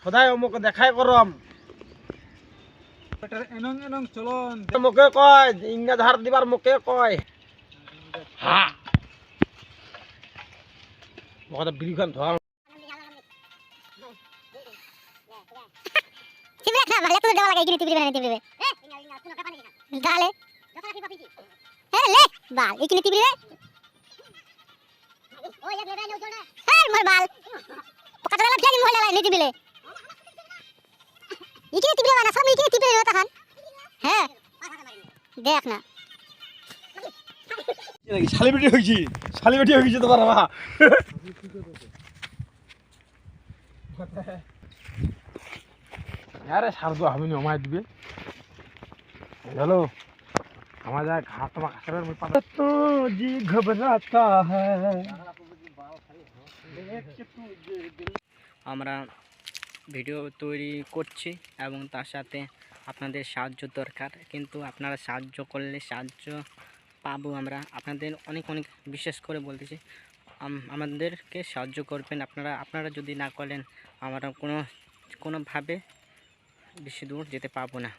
সদায় মোক দেখাই করম এনং এনং চলন মোকে কয় ইংনা ধার দিবার মোকে কয় হ্যাঁ মোকে বিড়িখান ধর চিবলে খা ভালো তো দেওয়া লাগে কিনে টিপি বানাই দিবে ডালে হ্যাঁ লে বাল এখানে টিপি রে ওই এক লেবে নাও জনা হ্যাঁ মোর বাল পকাটা লাগা ফেলি মোর লাগা নিতে দিলে এখানে টিপি বানা সব এখানে টিপি রে তখন হ্যাঁ দেখ না নাকি শালিবেটি হইছে তোমার বাবা আরে সারদো আমি নমাই দিবে হ্যালো আমার যা ঘাট তোমার কাছে মই পাতা তো জি ঘবরাতা হ্যায় আমরা ভিডিও তৈরি করছি এবং তার সাথে আপনাদের সাহায্য দরকার, কিন্তু আপনারা সাহায্য করলে সাহায্য পাবো আমরা। আপনাদের অনেক অনেক বিশেষ করে বলতেছি আমাদেরকে সাহায্য করবেন আপনারা যদি না করেন আমরা কোনোভাবে বেশি দূর যেতে পারবো না।